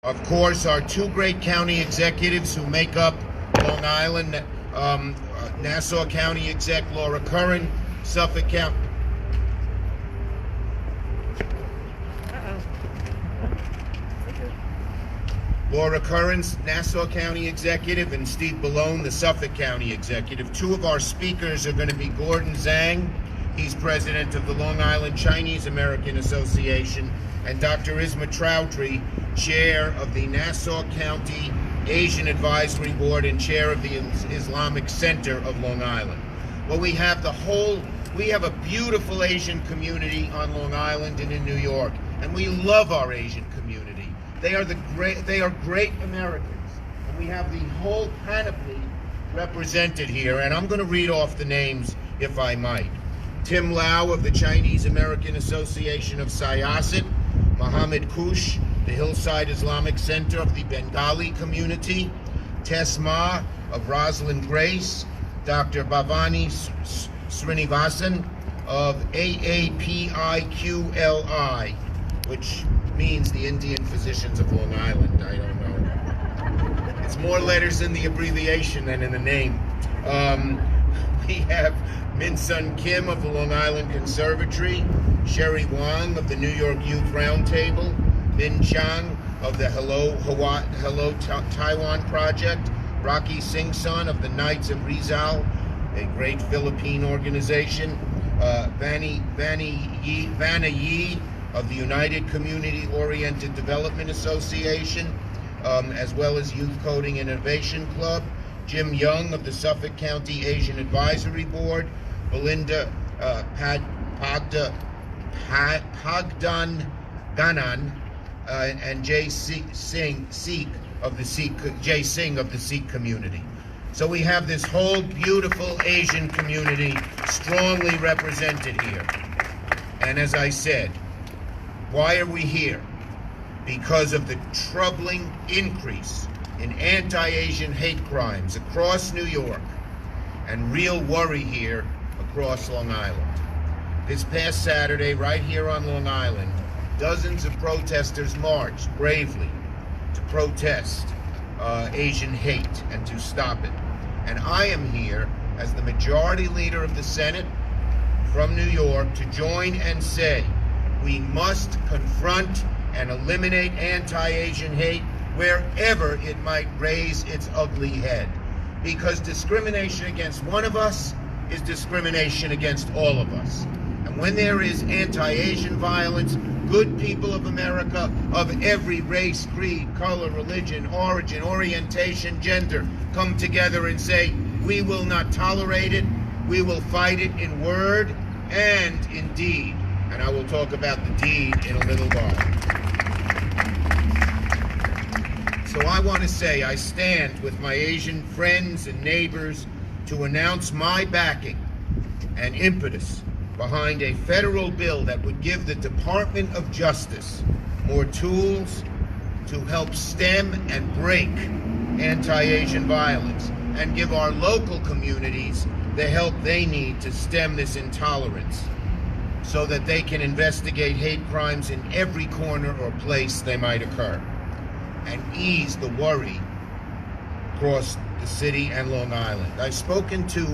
Of course, our two great county executives who make up Long Island, Nassau County exec Laura Curran, Suffolk County. Laura Curran, Nassau County Executive, and Steve Ballone, the Suffolk County Executive. Two of our speakers are going to be Gordon Zhang, he's president of the Long Island Chinese American Association, and Dr. Isma Chowdhury, chair of the Nassau County Asian Advisory Board and chair of the Islamic Center of Long Island. Well, we have a beautiful Asian community on Long Island and in New York, and we love our Asian community. They are great Americans, and we have the whole panoply represented here, and I'm going to read off the names if I might. Tim Lau of the Chinese American Association of Syosset, Mohammed Kush, the Hillside Islamic Center of the Bengali community, Tess Ma of Rosalind Grace, Dr. Bhavani Srinivasan of AAPI-QLI, which means the Indian Physicians of Long Island. I don't know. It's more letters in the abbreviation than in the name. We have Min Sun Kim of the Long Island Conservatory, Sherry Wang of the New York Youth Roundtable, Min Chang of the Hello Taiwan Project, Rocky Singh Son of the Knights of Rizal, a great Philippine organization, Vanna Yi of the United Community Oriented Development Association, as well as Youth Coding Innovation Club, Jim Young of the Suffolk County Asian Advisory Board, Belinda Pagdan Ganan, and Jay Singh of the Sikh community. So we have this whole beautiful Asian community strongly represented here. And as I said, why are we here? Because of the troubling increase in anti-Asian hate crimes across New York and real worry here across Long Island. This past Saturday, right here on Long Island, dozens of protesters marched bravely to protest Asian hate and to stop it. And I am here as the majority leader of the Senate from New York to join and say we must confront and eliminate anti-Asian hate wherever it might raise its ugly head. Because discrimination against one of us is discrimination against all of us. And when there is anti-Asian violence, good people of America of every race, creed, color, religion, origin, orientation, gender come together and say, we will not tolerate it, we will fight it in word and in deed. And I will talk about the deed in a little while. So I want to say I stand with my Asian friends and neighbors to announce my backing and impetus behind a federal bill that would give the Department of Justice more tools to help stem and break anti-Asian violence and give our local communities the help they need to stem this intolerance so that they can investigate hate crimes in every corner or place they might occur and ease the worry across the city and Long Island. I've spoken to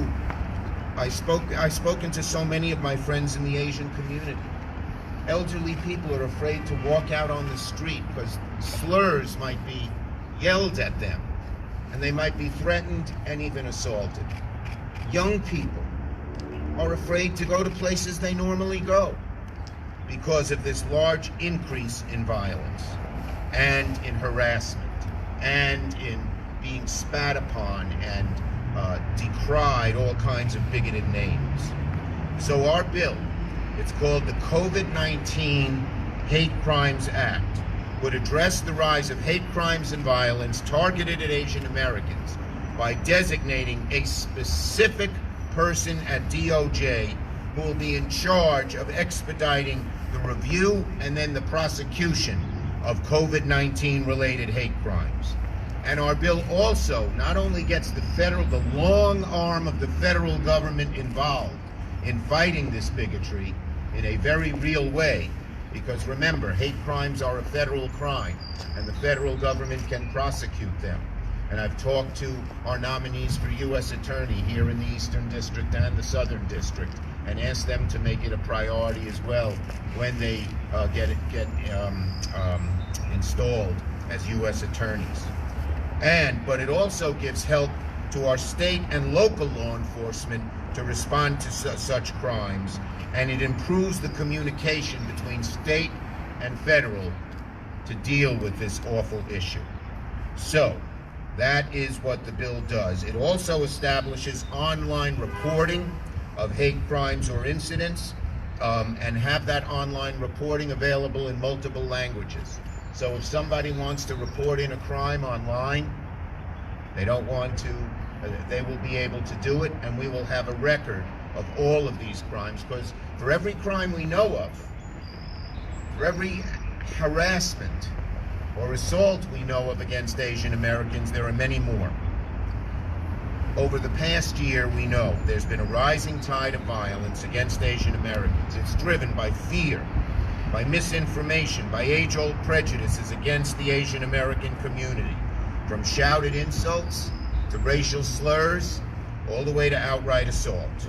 so many of my friends in the Asian community. Elderly people are afraid to walk out on the street because slurs might be yelled at them and they might be threatened and even assaulted. Young people are afraid to go to places they normally go because of this large increase in violence and in harassment and in being spat upon and decried, all kinds of bigoted names. So our bill, it's called the COVID-19 Hate Crimes Act, would address the rise of hate crimes and violence targeted at Asian Americans by designating a specific person at DOJ who will be in charge of expediting the review and then the prosecution of COVID-19 related hate crimes. And our bill also not only gets the long arm of the federal government involved in fighting this bigotry in a very real way, Because remember, hate crimes are a federal crime, and the federal government can prosecute them. And I've talked to our nominees for U.S. Attorney here in the Eastern District and the Southern District, and asked them to make it a priority as well when they get installed as U.S. attorneys. But it also gives help to our state and local law enforcement to respond to such crimes, and it improves the communication between state and federal to deal with this awful issue. So, that is what the bill does. It also establishes online reporting of hate crimes or incidents, and have that online reporting available in multiple languages. So if somebody wants to report in a crime online, they don't want to, they will be able to do it, and we will have a record of all of these crimes, because for every crime we know of, for every harassment or assault we know of against Asian Americans, there are many more. Over the past year, we know there's been a rising tide of violence against Asian Americans. It's driven by fear, by misinformation, by age-old prejudices against the Asian American community, from shouted insults to racial slurs, all the way to outright assault.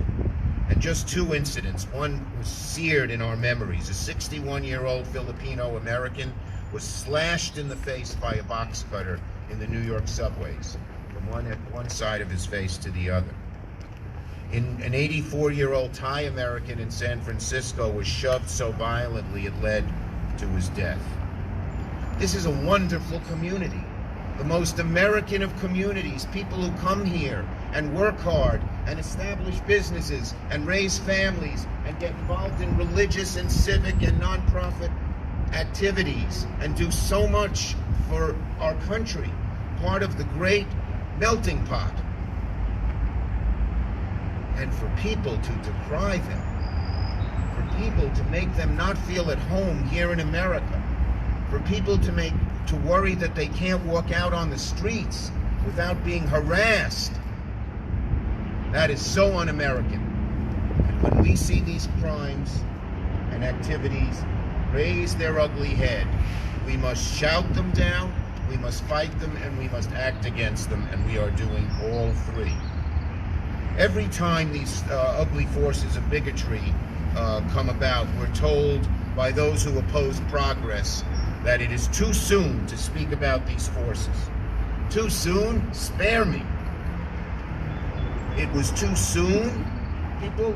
And just two incidents. One was seared in our memories. A 61-year-old Filipino American was slashed in the face by a box cutter in the New York subways, from one side of his face to the other. An 84-year-old Thai American in San Francisco was shoved so violently it led to his death. This is a wonderful community, the most American of communities, people who come here and work hard and establish businesses and raise families and get involved in religious and civic and nonprofit activities and do so much for our country, part of the great melting pot. And for people to decry them, for people to make them not feel at home here in America, for people to worry that they can't walk out on the streets without being harassed, that is so un-American. And when we see these crimes and activities raise their ugly head, we must shout them down, we must fight them, and we must act against them, and we are doing all three. Every time these ugly forces of bigotry come about, we're told by those who oppose progress that it is too soon to speak about these forces. Too soon? Spare me. It was too soon, people,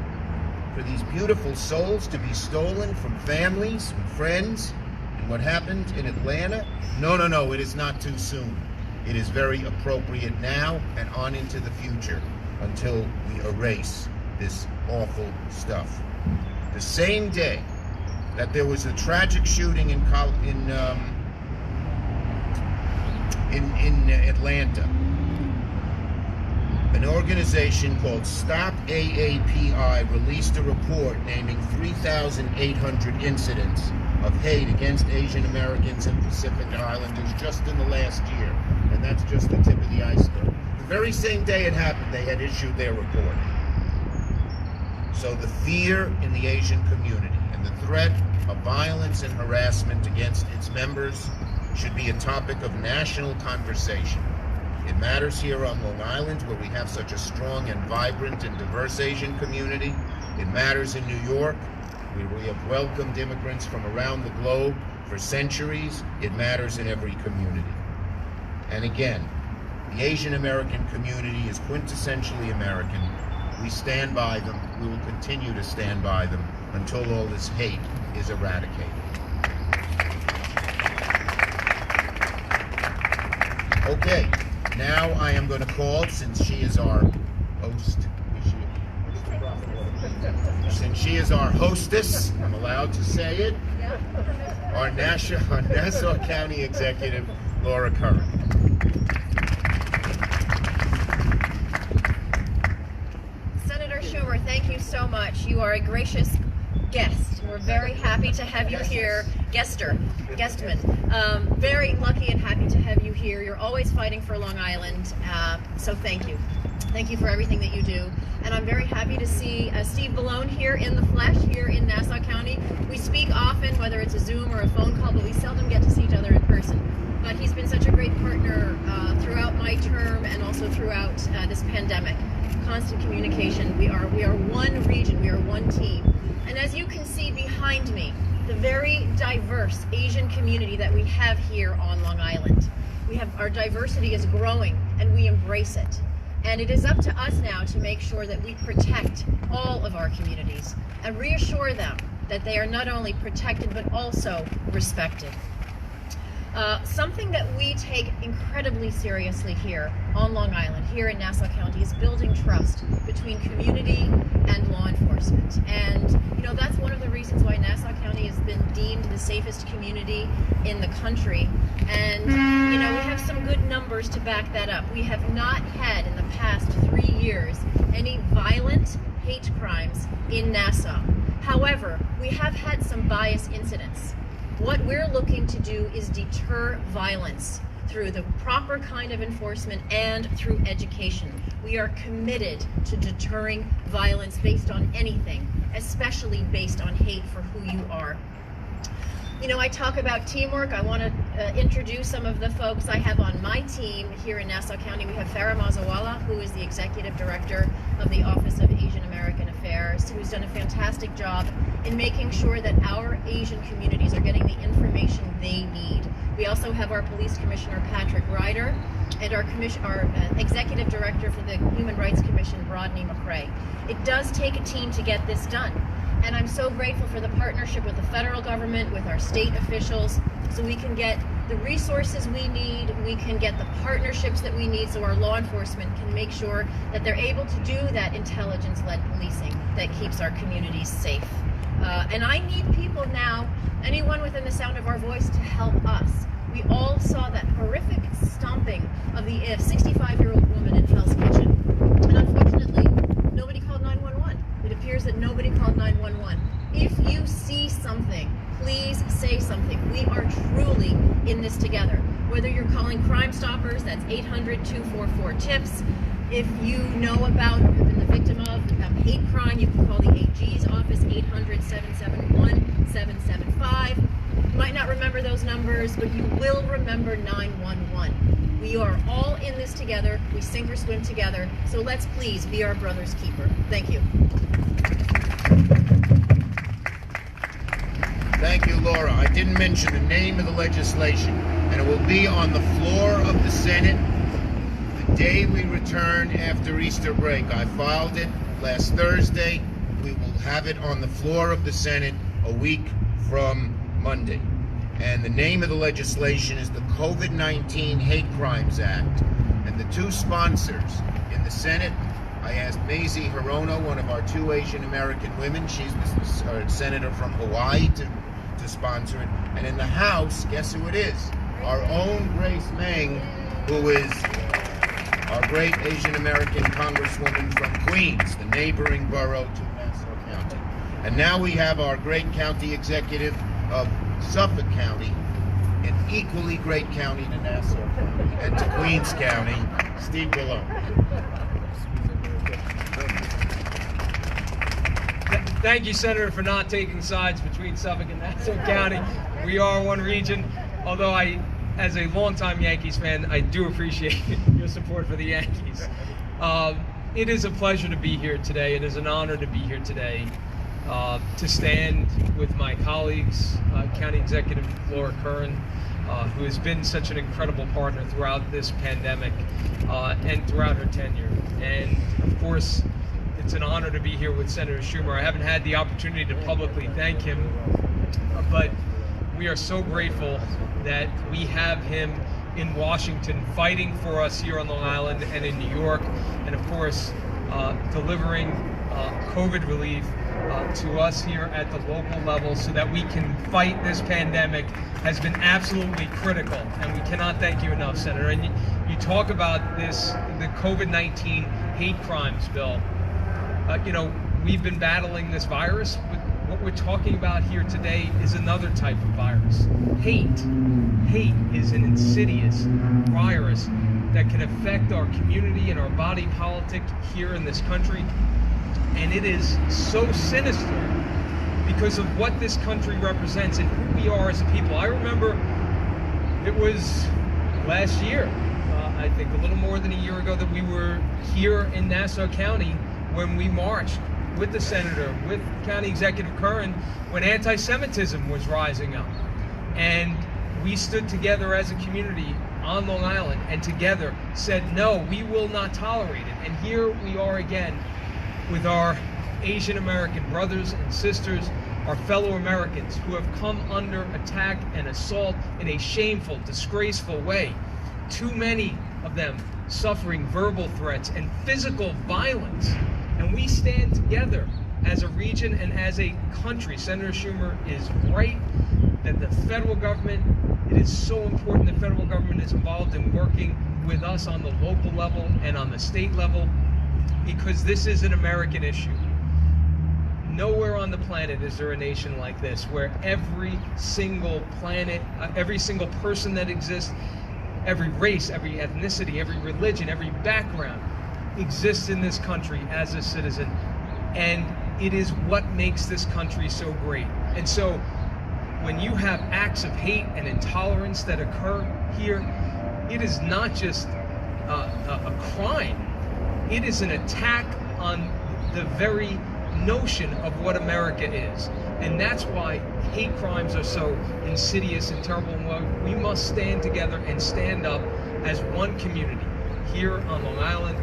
for these beautiful souls to be stolen from families and friends. And what happened in Atlanta? No, it is not too soon. It is very appropriate now and on into the future, until we erase this awful stuff. The same day that there was a tragic shooting in Atlanta, an organization called Stop AAPI released a report naming 3,800 incidents of hate against Asian Americans and Pacific Islanders just in the last year. And that's just the tip of the iceberg. The very same day it happened, they had issued their report. So the fear in the Asian community and the threat of violence and harassment against its members should be a topic of national conversation. It matters here on Long Island, where we have such a strong and vibrant and diverse Asian community. It matters in New York, where we have welcomed immigrants from around the globe for centuries. It matters in every community. And again, the Asian American community is quintessentially American. We stand by them. We will continue to stand by them until all this hate is eradicated. Okay, now I am going to call, since she is our host, since she is our hostess, I'm allowed to say it, our Nassau County Executive, Laura Curran. Senator Schumer, thank you so much. You are a gracious guest. We're very happy to have you here. Guestman. Very lucky and happy to have you here. You're always fighting for Long Island, so thank you. Thank you for everything that you do. And I'm very happy to see Steve Ballone here in the flesh, here in Nassau County. We speak often, whether it's a Zoom or a phone call, but we seldom get to see each other in person. But he's been such a great partner throughout my term and also throughout this pandemic. Constant communication. We are one region, we are one team. And as you can see behind me, the very diverse Asian community that we have here on Long Island. Our diversity is growing and we embrace it. And it is up to us now to make sure that we protect all of our communities and reassure them that they are not only protected but also respected. Something that we take incredibly seriously here on Long Island, here in Nassau County, is building trust between community and law enforcement. And that's one of the reasons why Nassau County has been deemed the safest community in the country. And we have some good numbers to back that up. We have not had in the past 3 years any violent hate crimes in Nassau. However, we have had some bias incidents. What we're looking to do is deter violence through the proper kind of enforcement and through education. We are committed to deterring violence based on anything, especially based on hate for who you are. I talk about teamwork. I want to introduce some of the folks I have on my team here in Nassau County. We have Farah Mazawala, who is the Executive Director of the Office of Asian American Affairs, who's done a fantastic job in making sure that our Asian communities are getting the information they need. We also have our Police Commissioner, Patrick Ryder, and our Executive Director for the Human Rights Commission, Rodney McRae. It does take a team to get this done. And I'm so grateful for the partnership with the federal government, with our state officials, so we can get the resources we need, we can get the partnerships that we need so our law enforcement can make sure that they're able to do that intelligence-led policing that keeps our communities safe. And I need people now, anyone within the sound of our voice, to help us. We all saw that horrific stomping of the 65-year-old woman in Hell's Kitchen. And unfortunately, nobody called 911. It appears that nobody called 911. If you see something, please say something. We are truly in this together. Whether you're calling Crime Stoppers, that's 800-244-TIPS. If you know about or have been the victim of hate crime, you can call the AG's office, 800-771-775. You might not remember those numbers, but you will remember 911. We are all in this together. We sink or swim together. So let's please be our brother's keeper. Thank you. Thank you, Laura. I didn't mention the name of the legislation, and it will be on the floor of the Senate the day we return after Easter break. I filed it last Thursday. We will have it on the floor of the Senate a week from Monday. And the name of the legislation is the COVID-19 Hate Crimes Act. And the two sponsors in the Senate, I asked Mazie Hirono, one of our two Asian American women, she's the senator from Hawaii, to sponsor it. And in the House, guess who it is? Our own Grace Meng, who is our great Asian American congresswoman from Queens, the neighboring borough to Nassau County. And now we have our great county executive of Suffolk County, an equally great county to Nassau County and to Queens County, Steve Ballone. Thank you, Senator, for not taking sides between Suffolk and Nassau County. We are one region, although as a longtime Yankees fan, I do appreciate your support for the Yankees. It is a pleasure to be here today. It is an honor to be here today to stand with my colleagues, County Executive Laura Curran, who has been such an incredible partner throughout this pandemic and throughout her tenure. And of course, it's an honor to be here with Senator Schumer. I haven't had the opportunity to publicly thank him, but we are so grateful that we have him in Washington fighting for us here on Long Island and in New York, and of course delivering COVID relief to us here at the local level so that we can fight this pandemic has been absolutely critical, and we cannot thank you enough, Senator. And you talk about this, the COVID-19 hate crimes bill. We've been battling this virus, but what we're talking about here today is another type of virus. Hate is an insidious virus that can affect our community and our body politic here in this country. And it is so sinister because of what this country represents and who we are as a people. I remember it was last year, I think a little more than a year ago, that we were here in Nassau County when we marched with the senator, with County Executive Curran, when anti-Semitism was rising up. And we stood together as a community on Long Island and together said, no, we will not tolerate it. And here we are again with our Asian American brothers and sisters, our fellow Americans who have come under attack and assault in a shameful, disgraceful way. Too many of them suffering verbal threats and physical violence. And we stand together as a region and as a country. Senator Schumer is right that the federal government, it is so important the federal government is involved in working with us on the local level and on the state level, because this is an American issue. Nowhere on the planet is there a nation like this where every single person that exists, every race, every ethnicity, every religion, every background exists in this country as a citizen. And it is what makes this country so great. And so when you have acts of hate and intolerance that occur here, it is not just a crime. It is an attack on the very notion of what America is. And that's why hate crimes are so insidious and terrible. And we must stand together and stand up as one community here on Long Island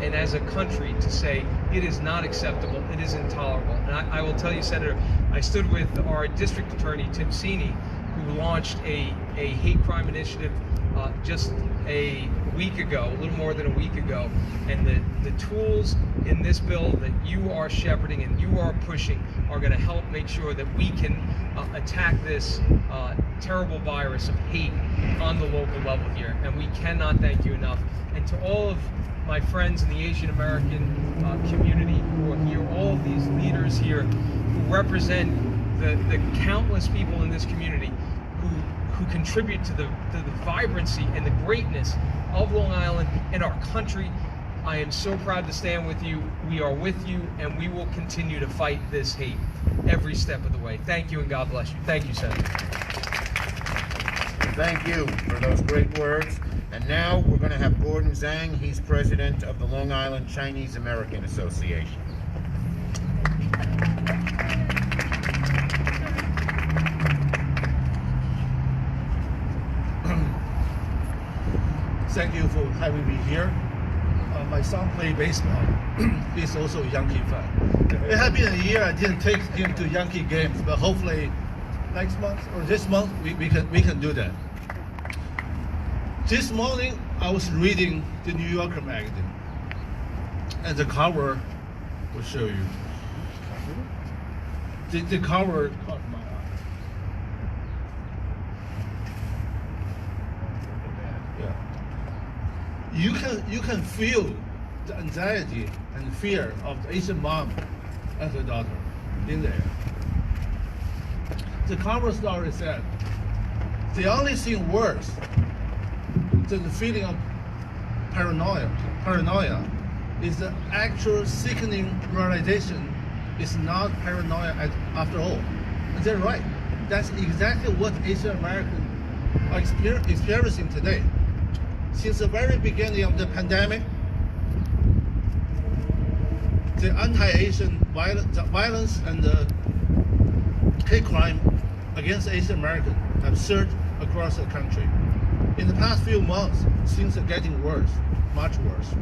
and as a country to say it is not acceptable, it is intolerable. And I will tell you, Senator, I stood with our district attorney, Tim Sini, who launched a hate crime initiative just a week ago, a little more than a week ago. And the tools in this bill that you are shepherding and you are pushing are going to help make sure that we can attack this terrible virus of hate on the local level here. And we cannot thank you enough. And to all of my friends in the Asian American community who are here, all of these leaders here who represent the countless people in this community who contribute to the vibrancy and the greatness of Long Island and our country, I am so proud to stand with you. We are with you, and we will continue to fight this hate every step of the way. Thank you, and God bless you. Thank you, Senator. Thank you for those great words. And now we're going to have Gordon Zhang. He's president of the Long Island Chinese American Association. Thank you for having me here. My son plays baseball. He's also a Yankee fan. It has been a year I didn't take him to Yankee games, but hopefully next month or this month we can do that. This morning I was reading the New Yorker magazine, and the cover will show you. The cover caught my eye. You can feel the anxiety and fear of the Asian mom and her daughter in there. The cover story said, the only thing worse than the feeling of paranoia is the actual sickening realization it's not paranoia after all. And they're right. That's exactly what Asian Americans are experiencing today. Since the very beginning of the pandemic, the anti-Asian violence and the hate crime against Asian Americans have surged across the country. In the past few months, things are getting worse, much worse.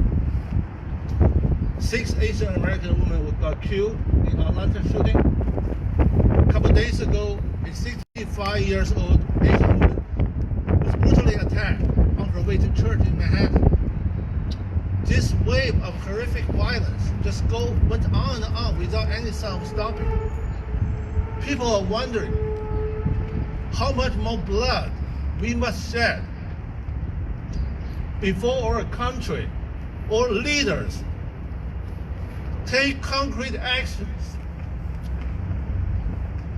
6 Asian American women got killed in Atlanta shooting. A couple days ago, a 65-year-old Asian woman was brutally attacked on her way to church in Manhattan. This wave of horrific violence just went on and on without any sign of stopping. People are wondering how much more blood we must shed before our country or leaders take concrete actions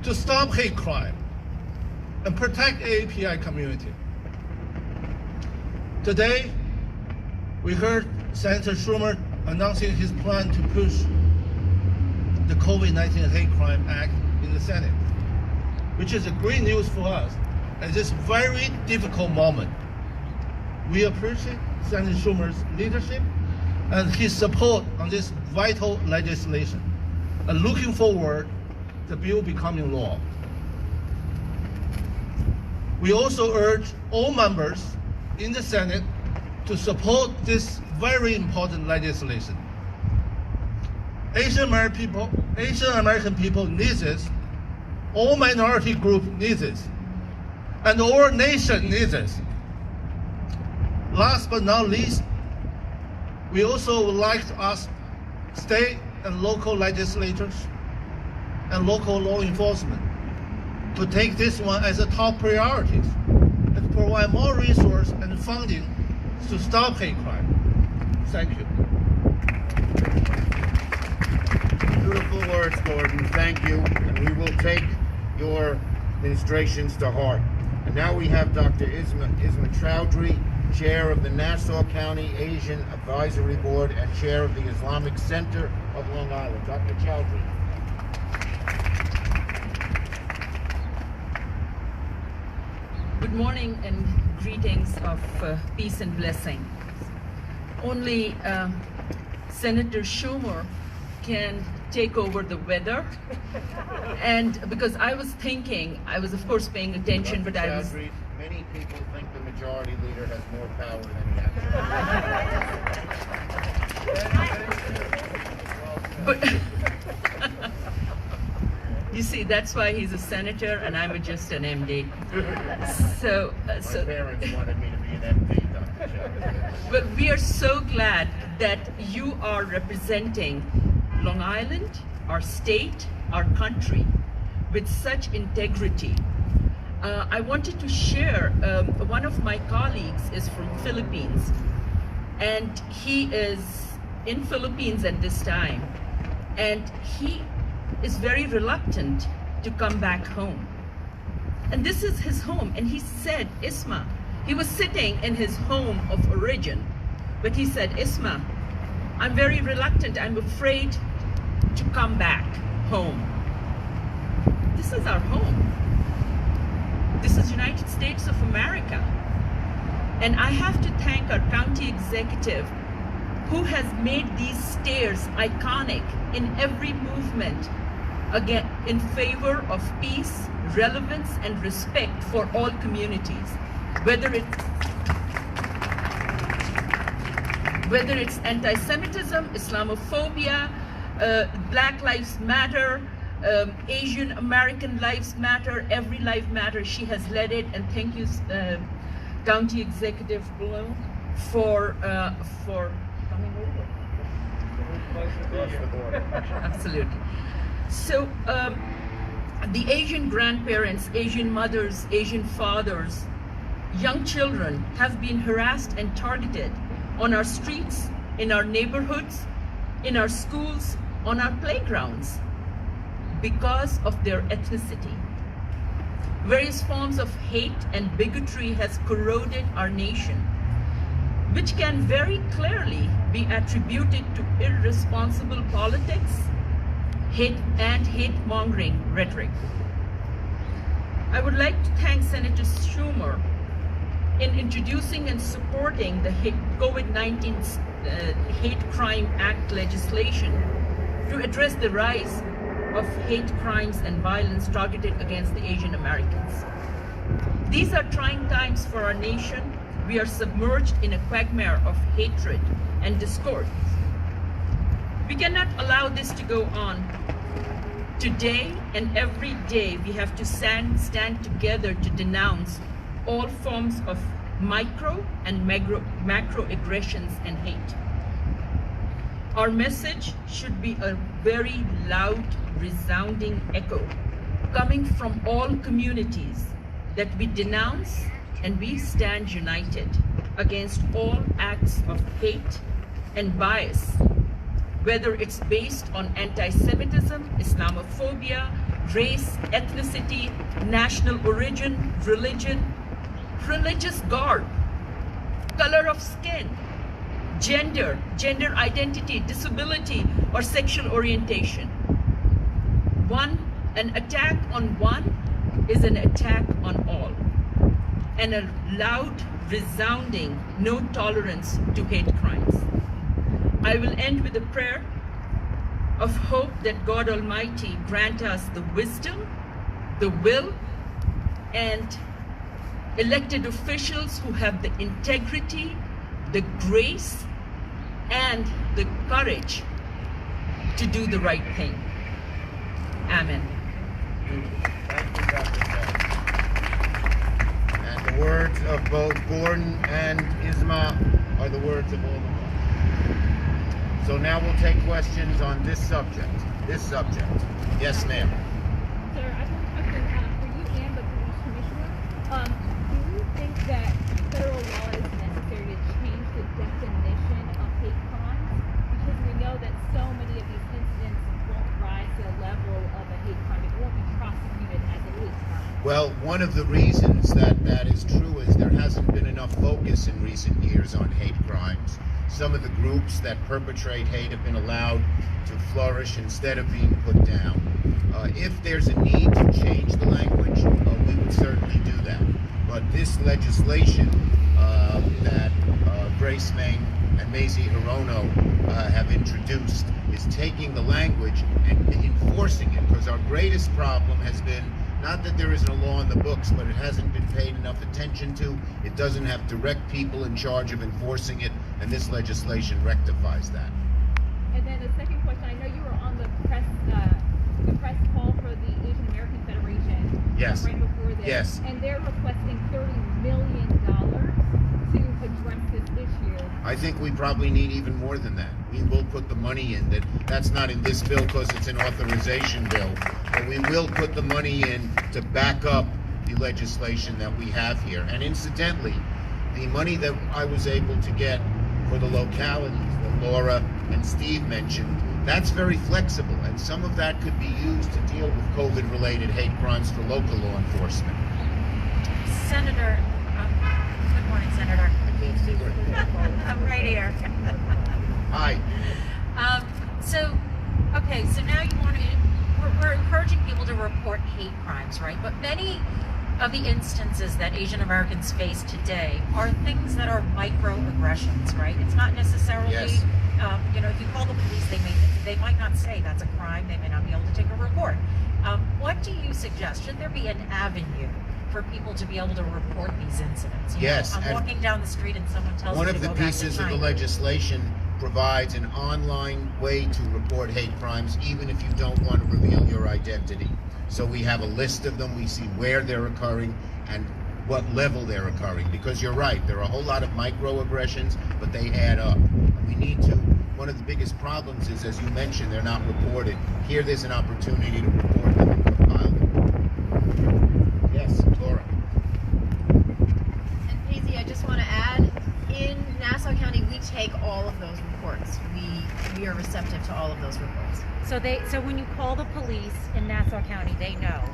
to stop hate crime and protect AAPI community. Today, We heard Senator Schumer announcing his plan to push the COVID-19 Hate Crime Act in the Senate, which is a great news for us at this very difficult moment. We appreciate Senator Schumer's leadership and his support on this vital legislation, and looking forward to the bill becoming law. We also urge all members in the Senate to support this very important legislation. Asian American people need this, all minority groups need this, and our nation needs this. Last but not least, we also would like to ask state and local legislators and local law enforcement to take this one as a top priority and provide more resources and funding to stop hate crime. Thank you. Beautiful words, Gordon. Thank you. And we will take your ministrations to heart. And now we have Dr. Isma Chowdhury, Chair of the Nassau County Asian Advisory Board and Chair of the Islamic Center of Long Island. Dr. Chowdhury. Good morning and greetings of peace and blessing. Only Senator Schumer can take over the weather. And because I was thinking, I was of course paying attention, Dr. but I was... Chowdhury, many people think the majority leader has more power than he actually But you see, that's why he's a senator and I'm just an MD. So, My parents wanted me to be an MP, Dr. Chowdhury. but we are so glad that you are representing Long Island, our state, our country, with such integrity. I wanted to share, one of my colleagues is from Philippines, and he is in Philippines at this time, and he is very reluctant to come back home. And this is his home, and he said, Isma, he was sitting in his home of origin, but he said, Isma, I'm very reluctant, I'm afraid to come back home. This is our home. This is United States of America. And I have to thank our county executive who has made these stairs iconic in every movement, again, in favor of peace, relevance, and respect for all communities. Whether it's anti-Semitism, Islamophobia, Black Lives Matter, Asian American Lives Matter, every life matters. She has led it, and thank you, County Executive Bloom, for coming over. Absolutely. So the Asian grandparents, Asian mothers, Asian fathers, young children have been harassed and targeted on our streets, in our neighborhoods, in our schools, on our playgrounds, because of their ethnicity. Various forms of hate and bigotry has corroded our nation, which can very clearly be attributed to irresponsible politics, hate-mongering rhetoric. I would like to thank Senator Schumer in introducing and supporting the COVID-19 Hate Crime Act legislation to address the rise of hate crimes and violence targeted against the Asian Americans. These are trying times for our nation. We are submerged in a quagmire of hatred and discord. We cannot allow this to go on. Today and every day we have to stand together to denounce all forms of micro and macro aggressions and hate. Our message should be a very loud, resounding echo coming from all communities that we denounce and we stand united against all acts of hate and bias, whether it's based on anti-Semitism, Islamophobia, race, ethnicity, national origin, religion, religious garb, color of skin, gender, gender identity, disability, or sexual orientation. An attack on one is an attack on all. And a loud, resounding no tolerance to hate crimes. I will end with a prayer of hope that God Almighty grant us the wisdom, the will, and elected officials who have the integrity, the grace, and the courage to do the right thing. Amen. Thank you, Dr. Bell. And the words of both Gordon and Isma are the words of all of us. So now we'll take questions on this subject. Yes, ma'am. Sir, I have a question for you and the police commissioner. Do you think that federal law is necessary to change the definition of hate crimes? Because we know that so many of these incidents won't rise to the level of a hate crime. It won't be prosecuted as a hate crime. Well, one of the reasons that is true is there hasn't been enough focus in recent years on hate crimes. Some of the groups that perpetrate hate have been allowed to flourish instead of being put down. If there's a need to change the language, we would certainly do that. But this legislation that Grace Main and Mazie Hirono have introduced is taking the language and enforcing it, because our greatest problem has been not that there isn't a law in the books, but it hasn't been paid enough attention to. It doesn't have direct people in charge of enforcing it, and this legislation rectifies that. And then the second question, I know you were on the press call for the Asian American Federation. Yes. Right before this. Yes. And they're requesting $30 million to address this issue. I think we probably need even more than that. We will put the money in. That's not in this bill because it's an authorization bill, but we will put the money in to back up the legislation that we have here. And incidentally, the money that I was able to get for the localities that Laura and Steve mentioned, that's very flexible, and some of that could be used to deal with COVID-related hate crimes for local law enforcement. Senator, good morning, Senator. I can't see where. I'm right here. Hi. So now you want to, we're encouraging people to report hate crimes, right? But many of the instances that Asian Americans face today are things that are microaggressions, right? It's not necessarily, Yes. If you call the police, they might not say that's a crime. They may not be able to take a report. What do you suggest? Should there be an avenue for people to be able to report these incidents? Yes, I'm and walking down the street and someone tells one me of to the go back to pieces of the China. legislation provides an online way to report hate crimes, even if you don't want to reveal your identity. So we have a list of them. We see where they're occurring and what level they're occurring. Because you're right, there are a whole lot of microaggressions, but they add up. And we need to. One of the biggest problems is, as you mentioned, they're not reported. Here, there's an opportunity to report them and compile them. Yes, Laura. And Paisy, I just want to add, in Nassau County, we take all of those reports. We are receptive to all of those reports. So when you call the police in Nassau County, they know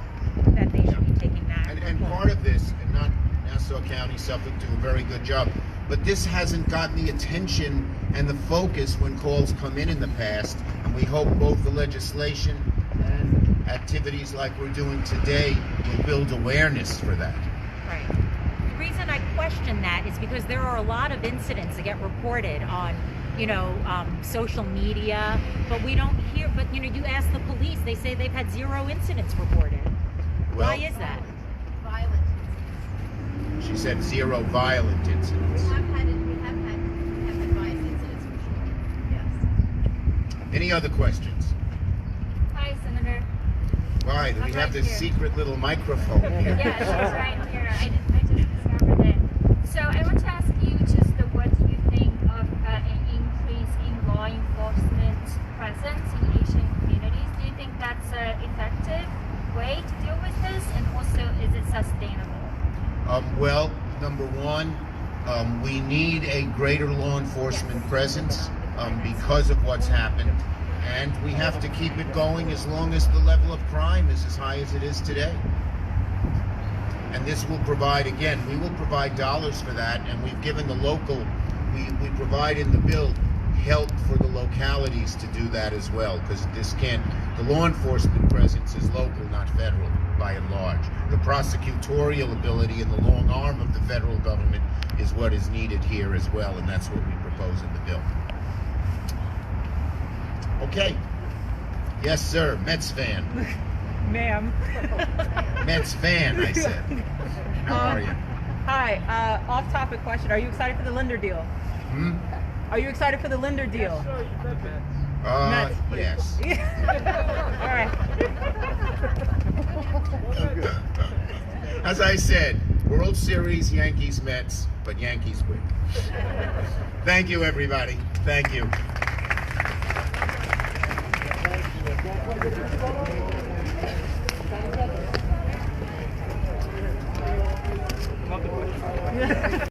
that they should be taking that. And part of this, and not Nassau County, Suffolk do a very good job, but this hasn't gotten the attention and the focus when calls come in the past, and we hope both the legislation and activities like we're doing today will build awareness for that. Right. The reason I question that is because there are a lot of incidents that get reported on, social media, but we don't hear. But you ask the police, they say they've had 0 incidents reported. Well, Why is that? Violent. She said 0 violent incidents. We have had violent incidents for sure. Yes. Any other questions? Hi, Senator. Why? Do we have this secret little microphone here? Yeah, she's right here. I just discovered it. So I want to ask you what do you think of an increase in law enforcement presence in Asian communities? Do you think that's an effective way to deal with this? And also, is it sustainable? Well, number one, we need a greater law enforcement presence because of what's happened. And we have to keep it going as long as the level of crime is as high as it is today. And this will provide, again, we will provide dollars for that, and we've given the local we provide in the bill help for the localities to do that as well, because the law enforcement presence is local, not federal, by and large. The prosecutorial ability and the long arm of the federal government is what is needed here as well, and that's what we propose in the bill. Okay. Yes, sir. Mets fan. Ma'am. Mets fan, I said. How are you? Hi, off-topic question. Are you excited for the Linder deal? Are you excited for the Linder deal? Mets. Yes. All right. As I said, World Series, Yankees, Mets, but Yankees win. Thank you, everybody. Thank you.